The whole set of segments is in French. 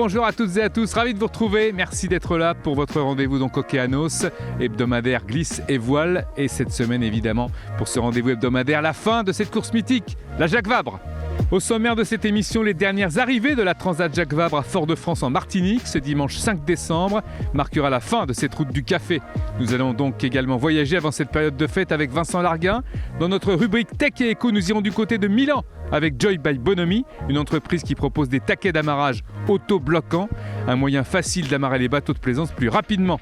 bonjour à toutes et à tous, ravi de vous retrouver. Merci d'être là pour votre rendez-vous donc Océanos, hebdomadaire glisse et voile. Et cette semaine évidemment, pour ce rendez-vous hebdomadaire, la fin de cette course mythique, la Jacques Vabre. Au sommaire de cette émission, les dernières arrivées de la Transat Jacques Vabre à Fort-de-France en Martinique. Ce dimanche 5 décembre marquera la fin de cette route du café. Nous allons donc également voyager avant cette période de fête avec Vincent Larguin. Dans notre rubrique Tech et Éco, nous irons du côté de Milan avec Joy by Bonomi, une entreprise qui propose des taquets d'amarrage auto-bloquants, un moyen facile d'amarrer les bateaux de plaisance plus rapidement.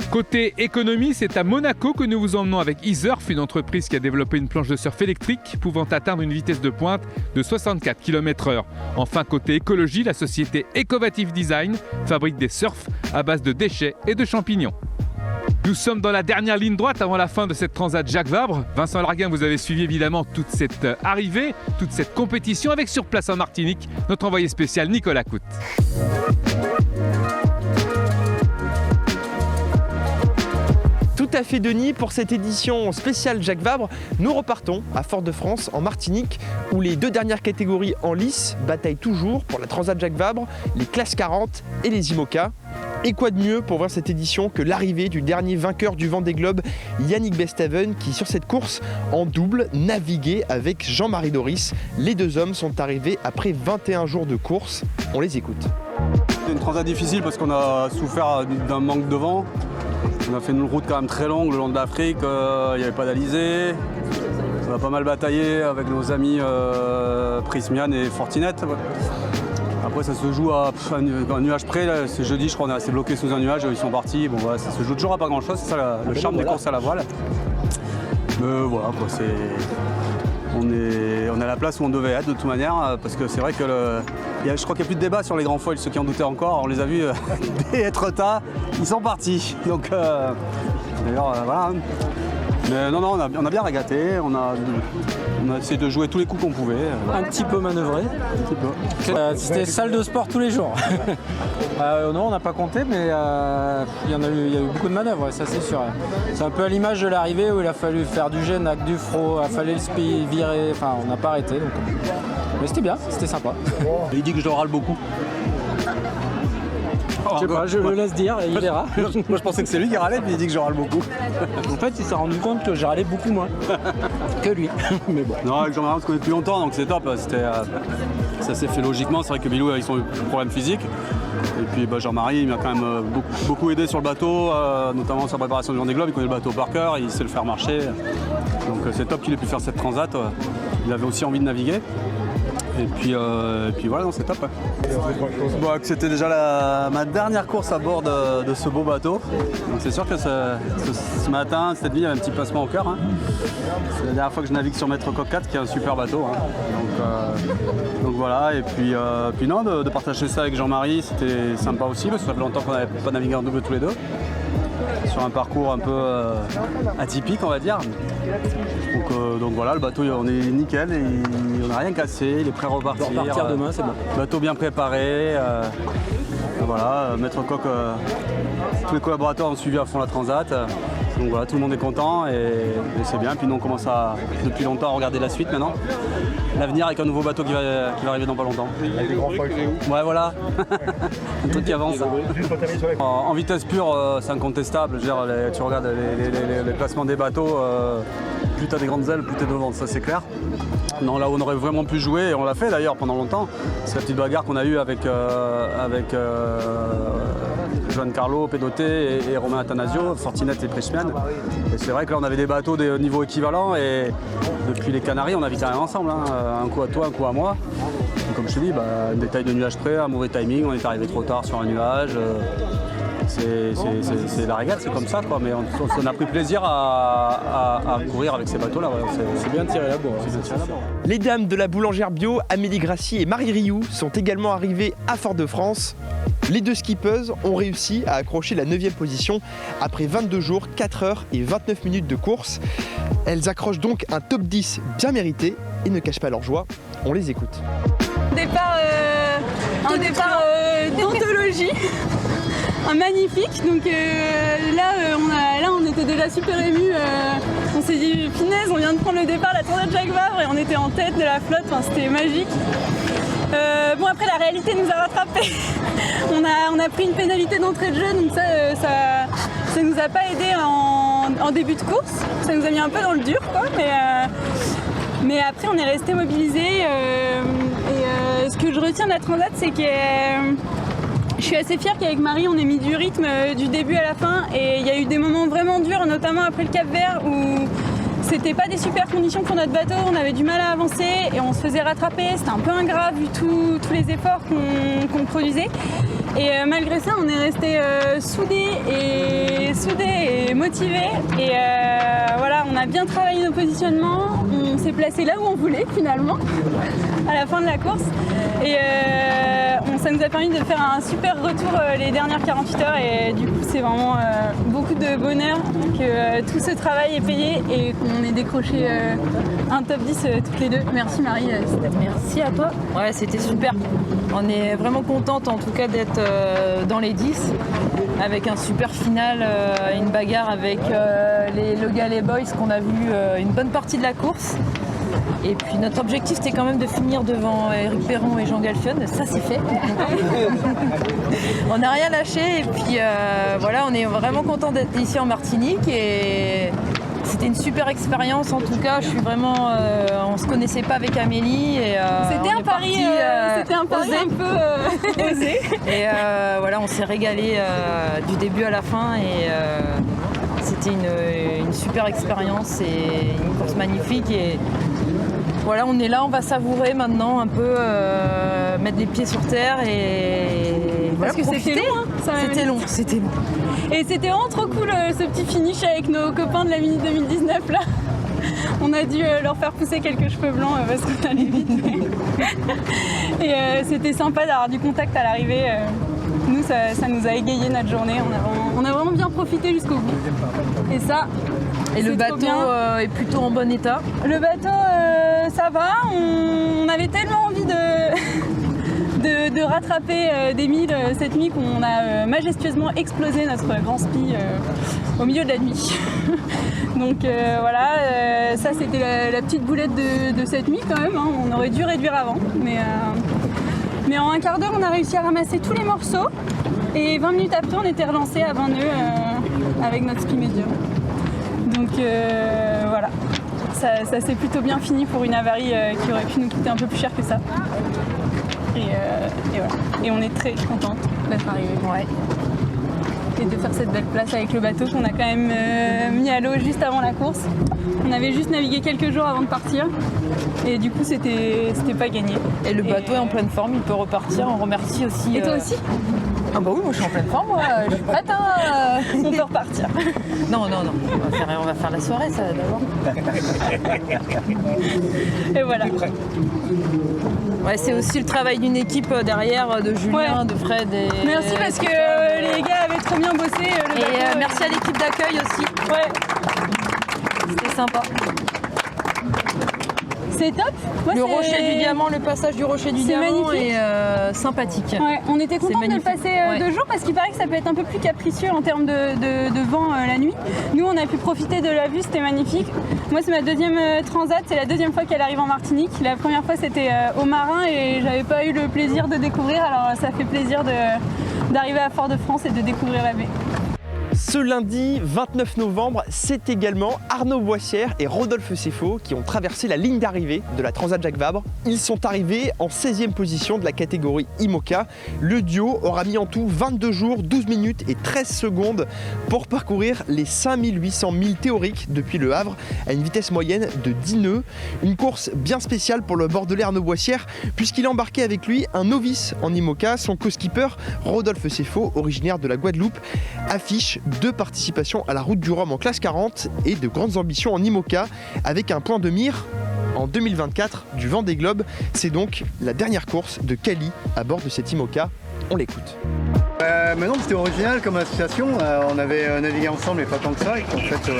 Côté économie, c'est à Monaco que nous vous emmenons avec eSurf, une entreprise qui a développé une planche de surf électrique pouvant atteindre une vitesse de pointe de 64 km/h. Enfin, côté écologie, la société Ecovative Design fabrique des surfs à base de déchets et de champignons. Nous sommes dans la dernière ligne droite avant la fin de cette Transat Jacques Vabre. Vincent Larguin, vous avez suivi évidemment toute cette arrivée, toute cette compétition avec sur place en Martinique notre envoyé spécial Nicolas Coute. Tout à fait, Denis, pour cette édition spéciale Jacques Vabre, nous repartons à Fort-de-France en Martinique où les deux dernières catégories en lice bataillent toujours pour la Transat Jacques Vabre, les classes 40 et les IMOCA. Et quoi de mieux pour voir cette édition que l'arrivée du dernier vainqueur du Vendée Globe, Yannick Besthaven, qui sur cette course en double naviguait avec Jean-Marie Doris. Les deux hommes sont arrivés après 21 jours de course. On les écoute. C'est une transat difficile parce qu'on a souffert d'un manque de vent. On a fait une route quand même très longue le long de l'Afrique, il n'y avait pas d'alizé. On a pas mal bataillé avec nos amis Prismian et Fortinet. Après ça se joue à un nuage près, là, c'est jeudi je crois, on est resté bloqué sous un nuage, ils sont partis. Bon, voilà, ça se joue toujours à pas grand chose, c'est ça le charme des courses à la voile. Voilà quoi, on est à la place où on devait être de toute manière, parce que c'est vrai que je crois qu'il n'y a plus de débat sur les grands foils, ceux qui en doutaient encore, on les a vus dès Etretat, ils sont partis. Donc d'ailleurs voilà. Mais non, on a bien régaté, on a essayé de jouer tous les coups qu'on pouvait. Un petit peu manœuvré. C'était salle de sport tous les jours. Non, on n'a pas compté, mais il y a eu beaucoup de manœuvres, ça c'est sûr. C'est un peu à l'image de l'arrivée où il a fallu faire du gène avec du fro, il fallait le speed, virer, enfin on n'a pas arrêté. Donc... Mais c'était bien, c'était sympa. Il dit que je râle beaucoup. Je sais pas, je le laisse dire et il verra. Moi je pensais que c'est lui qui râlait, puis il dit que je râle beaucoup. En fait, il s'est rendu compte que je râlais beaucoup moins que lui. Mais bon. Non, avec Jean-Marie on se connaît depuis longtemps, donc c'est top. Ça s'est fait logiquement. C'est vrai que Bilou, ils ont eu des problèmes physiques. Et puis Jean-Marie, il m'a quand même beaucoup aidé sur le bateau, notamment sur la préparation du Vendée Globe. Il connaît le bateau par cœur, il sait le faire marcher. Donc c'est top qu'il ait pu faire cette transat. Il avait aussi envie de naviguer. Et puis voilà, c'est top. Bon, c'était déjà ma dernière course à bord de ce beau bateau. Donc c'est sûr que ce matin, cette nuit, il y avait un petit placement au cœur. Hein. C'est la dernière fois que je navigue sur Maître Coq 4, qui est un super bateau. Hein. Donc voilà, et puis non, de partager ça avec Jean-Marie, c'était sympa aussi, parce que ça fait longtemps qu'on n'avait pas navigué en double tous les deux. Sur un parcours un peu atypique, on va dire. Donc voilà, le bateau on est nickel, et on n'a rien cassé, il est prêt à repartir. On va repartir demain, c'est bon. Bateau bien préparé. Voilà, Maître Coq, tous les collaborateurs ont suivi à fond la transat. Donc voilà, tout le monde est content et c'est bien. Puis nous on commence depuis longtemps à regarder la suite maintenant. L'avenir avec un nouveau bateau qui va arriver dans pas longtemps. Avec des grands foils. Ouais voilà, un truc qui avance. En vitesse pure, c'est incontestable. Je veux dire, tu regardes les placements des bateaux, plus tu as des grandes ailes, plus tu es devant, ça c'est clair. Non, là où on aurait vraiment pu jouer, et on l'a fait d'ailleurs pendant longtemps, c'est la petite bagarre qu'on a eue avec Joan Carlo, Pédoté et Romain Athanasio, Fortinet et Prismian. Et c'est vrai que là on avait des bateaux de niveau équivalent, et depuis les Canaries on navigue quand même ensemble, hein. Un coup à toi, un coup à moi. Et comme je te dis, un détail de nuage près, un mauvais timing, on est arrivé trop tard sur un nuage. C'est la régate, c'est comme ça quoi, mais on a pris plaisir à courir avec ces bateaux-là. Ouais. C'est bien tiré la bourre. Les dames de la boulangère bio, Amélie Grassi et Marie Rioux, sont également arrivées à Fort-de-France. Les deux skippeuses ont réussi à accrocher la 9e position après 22 jours, 4 heures et 29 minutes de course. Elles accrochent donc un top 10 bien mérité et ne cachent pas leur joie. On les écoute. Un départ d'anthologie. Magnifique, donc là on était déjà super émus, on s'est dit punaise, on vient de prendre le départ, la Transat Jacques Vabre, et on était en tête de la flotte, enfin, c'était magique. Bon, après, la réalité nous a rattrapés. on a pris une pénalité d'entrée de jeu, donc ça nous a pas aidé en début de course. Ça nous a mis un peu dans le dur, quoi. Mais après, on est resté mobilisés. Ce que je retiens de la Transat, c'est que je suis assez fière qu'avec Marie, on ait mis du rythme du début à la fin. Et il y a eu des moments vraiment durs, notamment après le Cap-Vert, où c'était pas des super conditions pour notre bateau. On avait du mal à avancer et on se faisait rattraper. C'était un peu ingrat vu tous les efforts qu'on produisait. Et malgré ça, on est resté soudés et motivés. Et voilà, on a bien travaillé nos positionnements. On s'est placé là où on voulait finalement, à la fin de la course. Et ça nous a permis de faire un super retour les dernières 48 heures. Et du coup, c'est vraiment beaucoup de bonheur que tout ce travail est payé et qu'on ait décroché un top 10 toutes les deux. Merci Marie. Merci à toi. Ouais, c'était super. On est vraiment contente en tout cas d'être dans les 10 avec un super final, une bagarre avec le Galet Boys qu'on a vu une bonne partie de la course. Et puis notre objectif c'était quand même de finir devant Eric Perron et Jean Galfion, ça c'est fait. On n'a rien lâché et puis voilà, on est vraiment content d'être ici en Martinique et c'était une super expérience en tout cas. Je suis vraiment, on se connaissait pas avec Amélie et c'était un pari un peu osé. Et voilà, on s'est régalé du début à la fin et c'était une super expérience et une course magnifique. Et voilà, on est là, on va savourer maintenant un peu, mettre les pieds sur terre et voilà, parce que c'était long, hein, c'était long. Et c'était vraiment trop cool ce petit finish avec nos copains de la Mini 2019 là. On a dû leur faire pousser quelques cheveux blancs parce qu'on allait vite. Et c'était sympa d'avoir du contact à l'arrivée. Nous, ça nous a égayé notre journée. On a vraiment bien profité jusqu'au bout. Et ça. Et le bateau est plutôt en bon état. Le bateau, ça va. On avait tellement envie de rattraper des milles cette nuit qu'on a majestueusement explosé notre grand spi au milieu de la nuit. Donc voilà, ça c'était la petite boulette de cette nuit quand même. Hein. On aurait dû réduire avant. Mais en un quart d'heure, on a réussi à ramasser tous les morceaux. Et 20 minutes après, on était relancé à 20 nœuds avec notre spi médium. Donc voilà, ça s'est plutôt bien fini pour une avarie qui aurait pu nous coûter un peu plus cher que ça. Et voilà. Et on est très contente d'être arrivés. Ouais. Et de faire cette belle place avec le bateau qu'on a quand même mis à l'eau juste avant la course. On avait juste navigué quelques jours avant de partir. Et du coup, c'était pas gagné. Et le bateau est en pleine forme, il peut repartir. On remercie aussi. Et toi aussi ? Ah bah oui, moi je suis en pleine forme, moi. Je suis prête. Hein. On peut repartir. Non. On va faire la soirée, ça d'abord. Et voilà. Ouais, c'est aussi le travail d'une équipe derrière, de Julien, de Fred. Merci parce que les gars avaient trop bien bossé. Et merci à l'équipe d'accueil aussi. Ouais. C'était sympa. C'est top. Moi, le rocher du diamant, le passage du rocher du diamant magnifique. est sympathique. Ouais, on était contents de le passer de jour parce qu'il paraît que ça peut être un peu plus capricieux en termes de vent la nuit. Nous, on a pu profiter de la vue, c'était magnifique. Moi, c'est ma deuxième transat, c'est la deuxième fois qu'elle arrive en Martinique. La première fois, c'était au Marin et j'avais pas eu le plaisir de découvrir. Alors, ça fait plaisir d'arriver à Fort-de-France et de découvrir la baie. Ce lundi 29 novembre, c'est également Arnaud Boissière et Rodolphe Seffo qui ont traversé la ligne d'arrivée de la Transat Jacques Vabre. Ils sont arrivés en 16e position de la catégorie IMOCA. Le duo aura mis en tout 22 jours, 12 minutes et 13 secondes pour parcourir les 5800 milles théoriques depuis Le Havre à une vitesse moyenne de 10 nœuds. Une course bien spéciale pour le Bordelais Arnaud Boissière puisqu'il a embarqué avec lui un novice en IMOCA. Son co-skipper Rodolphe Seffo, originaire de la Guadeloupe, affiche 2 participations à la Route du Rhum en classe 40 et de grandes ambitions en IMOCA avec un point de mire en 2024 du Vendée Globe. C'est donc la dernière course de Cali à bord de cette IMOCA. On l'écoute. Mais non, c'était original comme association. On avait navigué ensemble et pas tant que ça. Et en fait,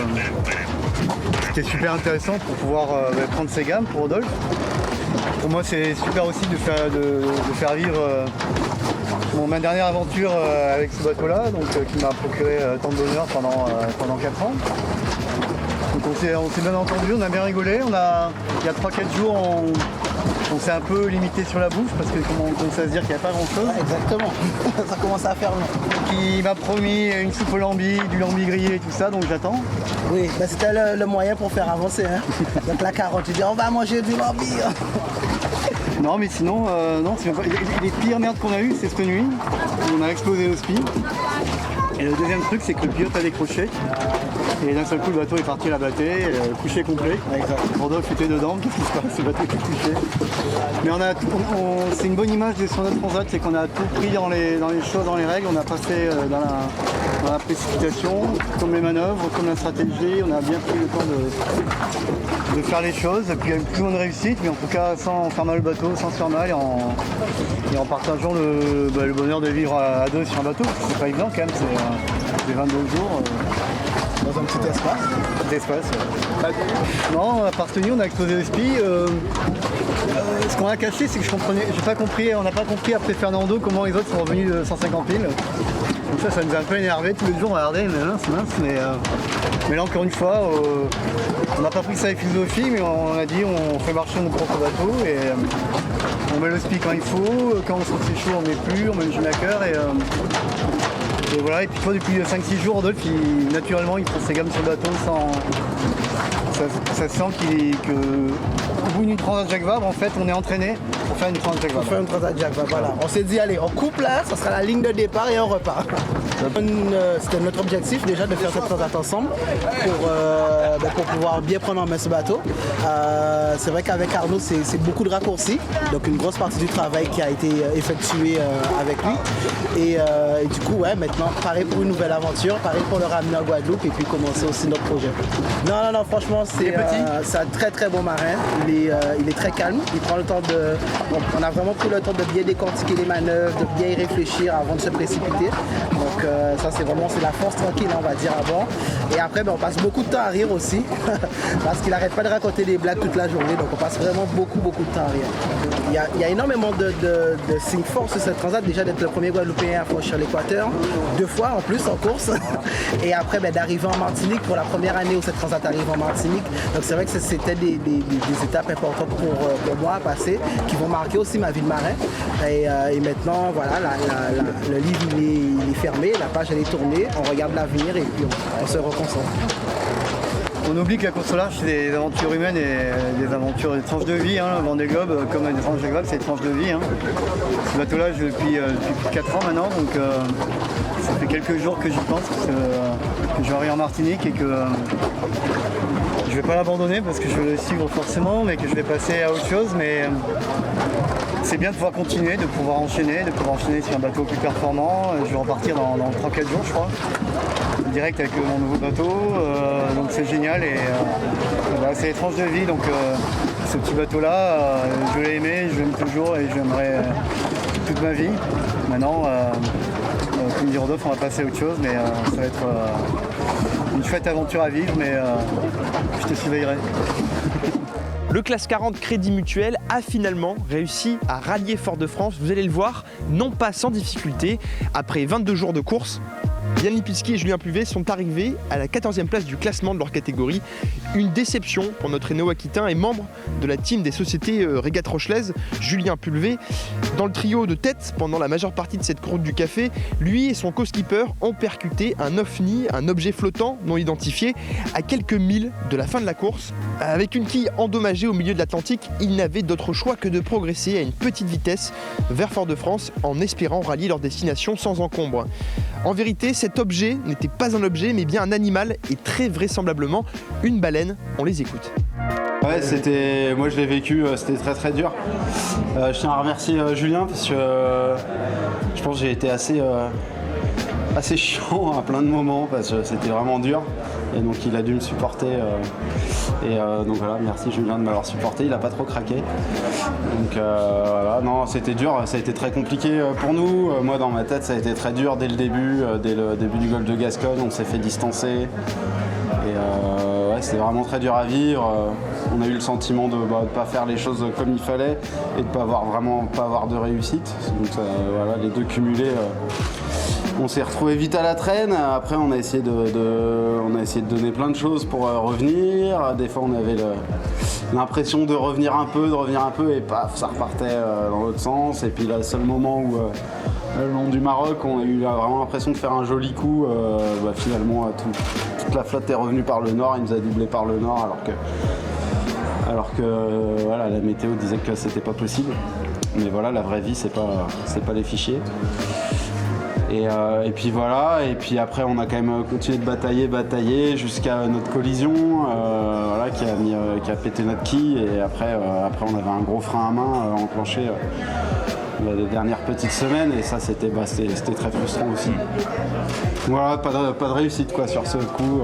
c'était super intéressant pour pouvoir prendre ses gammes pour Rodolphe. Pour moi, c'est super aussi de faire vivre ma dernière aventure avec ce bateau-là, qui m'a procuré tant de bonheur pendant 4 ans. Donc on s'est bien entendu, on a bien rigolé. Il y a 3-4 jours, On s'est un peu limité sur la bouffe parce que comme on commence à se dire qu'il n'y a pas grand chose. Ouais, exactement, ça commence à faire long. Il m'a promis une soupe au lambi, du lambi grillé et tout ça, donc j'attends. Oui, bah c'était le moyen pour faire avancer. Hein. Donc la carotte, tu dis on va manger du lambi. Non mais sinon, non, les pires merdes qu'on a eues, c'est cette nuit. On a explosé le spi. Et le deuxième truc, c'est que le pilote a décroché. Et d'un seul coup, le bateau est parti à la bâtée, couché complet. Rodolphe était dedans, qu'est-ce qui se passe? Le bateau était couché. Mais c'est une bonne image sur notre transat, c'est qu'on a tout pris dans les choses, dans les règles. On a passé dans la précipitation, comme les manœuvres, comme la stratégie. On a bien pris le temps de faire les choses. Et puis il y a eu plus ou moins de réussite, mais en tout cas sans faire mal au bateau, sans se faire mal et en partageant le bonheur de vivre à deux sur un bateau. C'est pas évident quand même, c'est 22 jours. Dans un petit espace. Non, à part cette nuit, on a explosé le spi. Ce qu'on a caché, c'est que on n'a pas compris après Fernando comment les autres sont revenus de 150 piles. Donc ça nous a un peu énervé tous les jours, on regardait, mais là encore une fois, on n'a pas pris ça avec philosophie, mais on a dit on fait marcher notre propre bateau et on met le spi quand il faut, quand on sent que c'est chaud on met plus, on met le Schumacher et voilà, et puis toi depuis 5-6 jours, Rodolphe, naturellement il prend ses gammes sur le bateau sans. Ça sent qu'au bout d'une transat Jacques Vabre, en fait, on est entraîné pour faire une transat Jacques Vabre. Pour faire une transat Jacques Vabre, voilà. On s'est dit, allez, on coupe là, ça sera la ligne de départ et on repart. C'était notre objectif déjà de faire cette transat ensemble pour pouvoir bien prendre en main ce bateau. C'est vrai qu'avec Arnaud, c'est beaucoup de raccourcis, donc une grosse partie du travail qui a été effectué avec lui. Et du coup, ouais, maintenant, pareil pour une nouvelle aventure, pareil pour le ramener en Guadeloupe et puis commencer aussi notre projet. Non, franchement, c'est un très très bon marin. Il est très calme, il prend le temps de. On a vraiment pris le temps de bien décortiquer les manœuvres, de bien y réfléchir avant de se précipiter. Donc ça c'est la force tranquille, on va dire, à bord. Et après on passe beaucoup de temps à rire aussi, parce qu'il n'arrête pas de raconter des blagues toute la journée, donc on passe vraiment beaucoup de temps à rire. Il y a énormément de signes forts sur cette transat, déjà d'être le premier Guadeloupéen à franchir l'équateur, 2 fois en plus en course, et après d'arriver en Martinique pour la première année où cette transat arrive en Martinique. Donc c'est vrai que c'était des étapes importantes pour moi à passer, qui vont marquer aussi ma vie de marin. Et maintenant, voilà, le livre il est fermé, la page elle est tournée, on regarde l'avenir et puis on se reconcentre. On oublie que la course au large, c'est des aventures humaines et des aventures, des tranches de vie. Le Vendée Globe, comme les tranches Jacques Vabre, c'est des tranches de vie. Ce bateau-là, depuis 4 ans maintenant, donc ça fait quelques jours que j'y pense, que je vais arriver en Martinique et que je vais pas l'abandonner parce que je vais le suivre forcément, mais que je vais passer à autre chose. Mais c'est bien de pouvoir continuer, de pouvoir enchaîner sur un bateau plus performant. Je vais repartir dans 3-4 jours, je crois. Direct avec mon nouveau bateau, donc c'est génial et voilà, c'est les tranches de vie, donc ce petit bateau là, je l'ai aimé, je l'aime toujours et je l'aimerai toute ma vie. Maintenant, comme dit Rodolphe, on va passer à autre chose, mais ça va être une chouette aventure à vivre, mais je te surveillerai. Le classe 40 Crédit Mutuel a finalement réussi à rallier Fort-de-France, vous allez le voir, non pas sans difficulté, après 22 jours de course. Yann Lipinski et Julien Pulvé sont arrivés à la 14e place du classement de leur catégorie. Une déception pour notre Héno-Aquitain et membre de la team des sociétés Régates Rochelaises, Julien Pulvé. Dans le trio de tête, pendant la majeure partie de cette course du café, lui et son co-skipper ont percuté un ovni, un objet flottant non identifié, à quelques milles de la fin de la course. Avec une quille endommagée au milieu de l'Atlantique, ils n'avaient d'autre choix que de progresser à une petite vitesse vers Fort-de-France en espérant rallier leur destination sans encombre. En vérité, cet objet n'était pas un objet, mais bien un animal et très vraisemblablement une baleine. On les écoute. Ouais, moi je l'ai vécu, c'était très très dur. Je tiens à remercier Julien parce que je pense que j'ai été assez chiant à plein de moments parce que c'était vraiment dur. Et donc il a dû me supporter. Donc voilà, merci Julien de m'avoir supporté, il n'a pas trop craqué. Donc voilà, non, c'était dur, ça a été très compliqué pour nous. Moi dans ma tête ça a été très dur dès le début du golfe de Gascogne, on s'est fait distancer. Et ouais, c'était vraiment très dur à vivre. On a eu le sentiment de ne pas faire les choses comme il fallait et de pas avoir de réussite. Donc voilà, les deux cumulés On s'est retrouvé vite à la traîne. Après, on a essayé de donner plein de choses pour revenir. Des fois, on avait l'impression de revenir un peu, et paf, ça repartait dans l'autre sens. Et puis, là, le seul moment où, le long du Maroc, on a eu vraiment l'impression de faire un joli coup. Finalement, toute la flotte est revenue par le nord. Il nous a doublé par le nord, alors que voilà, la météo disait que c'était pas possible. Mais voilà, la vraie vie, c'est pas les fichiers. Et puis voilà, et puis après on a quand même continué de batailler jusqu'à notre collision qui a pété notre quille, et après on avait un gros frein à main enclenché les dernières petites semaines, et ça c'était très frustrant aussi. Voilà, pas de réussite quoi sur ce coup.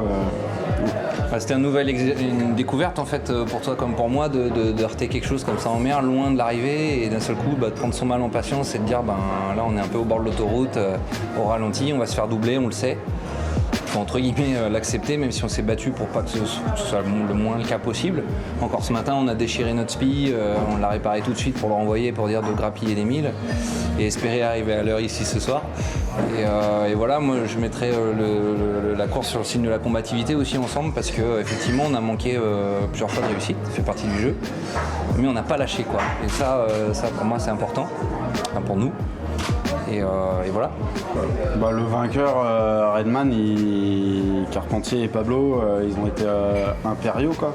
C'était une découverte en fait pour toi comme pour moi de heurter quelque chose comme ça en mer, loin de l'arrivée, et d'un seul coup de prendre son mal en patience et de dire là on est un peu au bord de l'autoroute, au ralenti, on va se faire doubler, on le sait. Faut entre guillemets l'accepter, même si on s'est battu pour pas que ce soit le moins le cas possible. Encore ce matin on a déchiré notre spi, on l'a réparé tout de suite pour le renvoyer, pour dire de grappiller les 1000 et espérer arriver à l'heure ici ce soir. Et voilà, moi je mettrais la course sur le signe de la combativité aussi ensemble, parce que effectivement on a manqué plusieurs fois de réussite, ça fait partie du jeu, mais on n'a pas lâché quoi. Et ça pour moi c'est important, enfin, pour nous. Et voilà. Le vainqueur, Redman, Carpentier et Pablo, ils ont été impériaux quoi.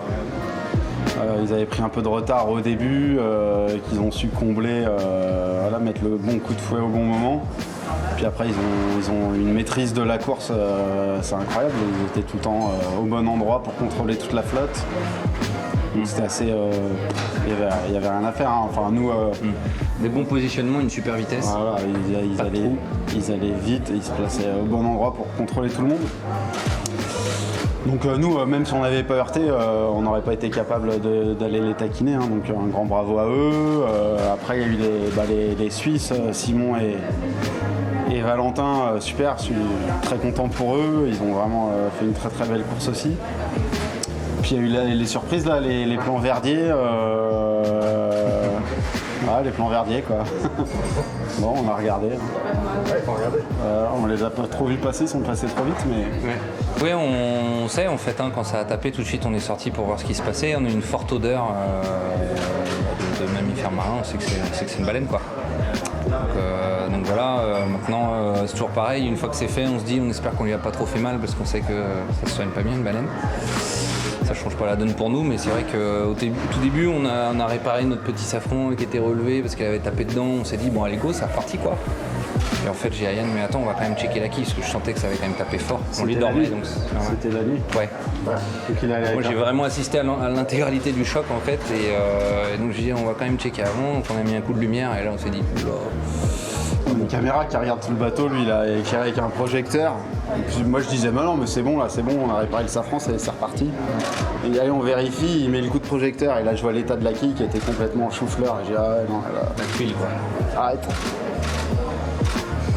Ils avaient pris un peu de retard au début, qu'ils ont su combler, mettre le bon coup de fouet au bon moment. Puis après ils ont une maîtrise de la course, c'est incroyable, ils étaient tout le temps au bon endroit pour contrôler toute la flotte. Donc c'était assez... il y avait rien à faire, hein. Enfin nous... Des bons positionnements, une super vitesse. Voilà, ils allaient vite, ils se plaçaient au bon endroit pour contrôler tout le monde. Donc nous, même si on n'avait pas heurté, on n'aurait pas été capable d'aller les taquiner, hein. Donc un grand bravo à eux. Après il y a eu les Suisses, Simon et Valentin, super, je suis très content pour eux. Ils ont vraiment fait une très très belle course aussi. Puis il y a eu les surprises, là, les plans Verdier. Les plans Verdier quoi. Bon, on a regardé. On les a pas trop vus passer, ils sont passés trop vite, mais... Ouais. Oui, on sait en fait, quand ça a tapé, tout de suite on est sorti pour voir ce qui se passait. On a eu une forte odeur de mammifères marins, on sait que c'est une baleine quoi. Donc voilà, maintenant c'est toujours pareil, une fois que c'est fait, on espère qu'on lui a pas trop fait mal, parce qu'on sait que ça se soigne pas bien une baleine. Ça change pas la donne pour nous, mais c'est vrai qu'au tout début on a réparé notre petit safran qui était relevé parce qu'elle avait tapé dedans. On s'est dit bon allez go, c'est reparti quoi. Et en fait j'ai dit à Yann, mais attends, on va quand même checker la quille, parce que je sentais que ça avait quand même tapé fort. On lui dormait donc. C'était la nuit. Ouais. Moi j'ai vraiment assisté à l'intégralité du choc en fait, et donc j'ai dit on va quand même checker avant. Donc on a mis un coup de lumière et là on s'est dit oula. Une caméra qui regarde tout le bateau, lui il a éclairé avec un projecteur. Et puis moi je disais bah non mais c'est bon, on a réparé le safran, c'est reparti. Et allez on vérifie, il met le coup de projecteur et là je vois l'état de la quille qui était complètement chou-fleur, et j'ai dit ah ouais non, la tuile quoi. Arrête.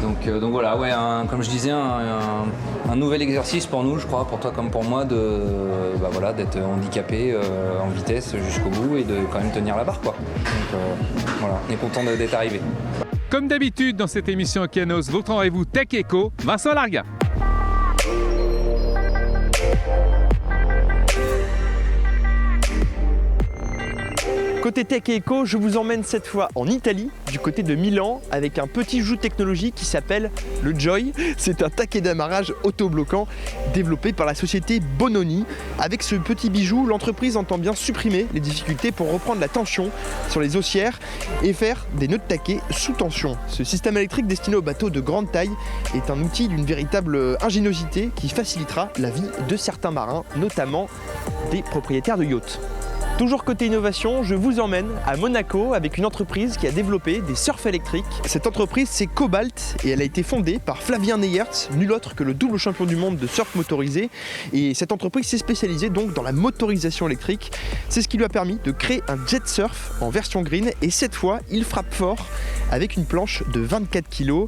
Donc voilà, ouais, comme je disais, un nouvel exercice pour nous, je crois, pour toi comme pour moi, d'être handicapé en vitesse jusqu'au bout et de quand même tenir la barre quoi. Donc voilà, on est content d'être arrivé. Comme d'habitude dans cette émission Océanos, votre rendez-vous Tech Eco, Vincent Larga. Côté Tech et Eco, je vous emmène cette fois en Italie, du côté de Milan, avec un petit joujou technologique qui s'appelle le Joy. C'est un taquet d'amarrage autobloquant développé par la société Bononi. Avec ce petit bijou, l'entreprise entend bien supprimer les difficultés pour reprendre la tension sur les haussières et faire des nœuds de taquet sous tension. Ce système électrique destiné aux bateaux de grande taille est un outil d'une véritable ingéniosité qui facilitera la vie de certains marins, notamment des propriétaires de yachts. Toujours côté innovation, je vous emmène à Monaco avec une entreprise qui a développé des surfs électriques. Cette entreprise, c'est Cobalt, et elle a été fondée par Flavien Neyerts, nul autre que le double champion du monde de surf motorisé. Et cette entreprise s'est spécialisée donc dans la motorisation électrique. C'est ce qui lui a permis de créer un jet surf en version green, et cette fois, il frappe fort avec une planche de 24 kg.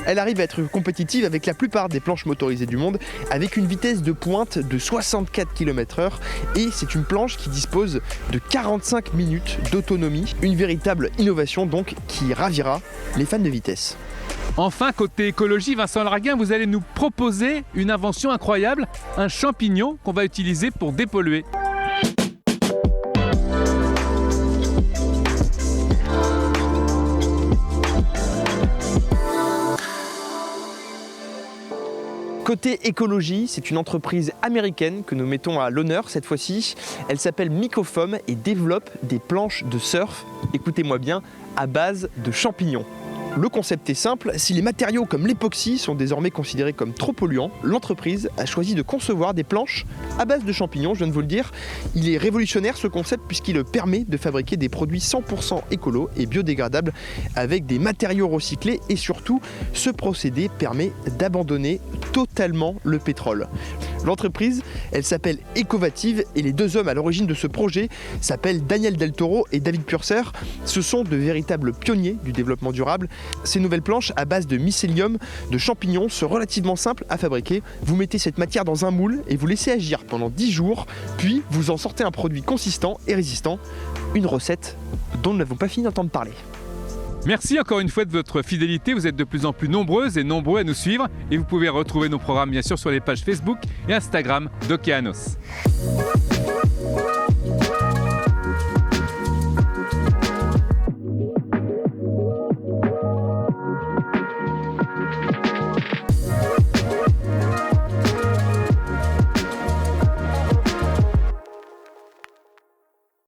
Elle arrive à être compétitive avec la plupart des planches motorisées du monde, avec une vitesse de pointe de 64 km/h, et c'est une planche qui dispose de 45 minutes d'autonomie. Une véritable innovation donc qui ravira les fans de vitesse. Enfin, côté écologie, Vincent Larguin, vous allez nous proposer une invention incroyable, un champignon qu'on va utiliser pour dépolluer. Côté écologie, c'est une entreprise américaine que nous mettons à l'honneur cette fois-ci. Elle s'appelle Mycofoam et développe des planches de surf, écoutez-moi bien, à base de champignons. Le concept est simple, si les matériaux comme l'époxy sont désormais considérés comme trop polluants, l'entreprise a choisi de concevoir des planches à base de champignons, je viens de vous le dire. Il est révolutionnaire ce concept puisqu'il permet de fabriquer des produits 100% écolos et biodégradables avec des matériaux recyclés et surtout, ce procédé permet d'abandonner totalement le pétrole. L'entreprise, elle s'appelle Ecovative et les deux hommes à l'origine de ce projet s'appellent Daniel Del Toro et David Purser. Ce sont de véritables pionniers du développement durable. Ces nouvelles planches à base de mycélium, de champignons, sont relativement simples à fabriquer. Vous mettez cette matière dans un moule et vous laissez agir pendant 10 jours, puis vous en sortez un produit consistant et résistant. Une recette dont nous n'avons pas fini d'entendre parler. Merci encore une fois de votre fidélité. Vous êtes de plus en plus nombreuses et nombreux à nous suivre. Et vous pouvez retrouver nos programmes bien sûr sur les pages Facebook et Instagram d'Okeanos.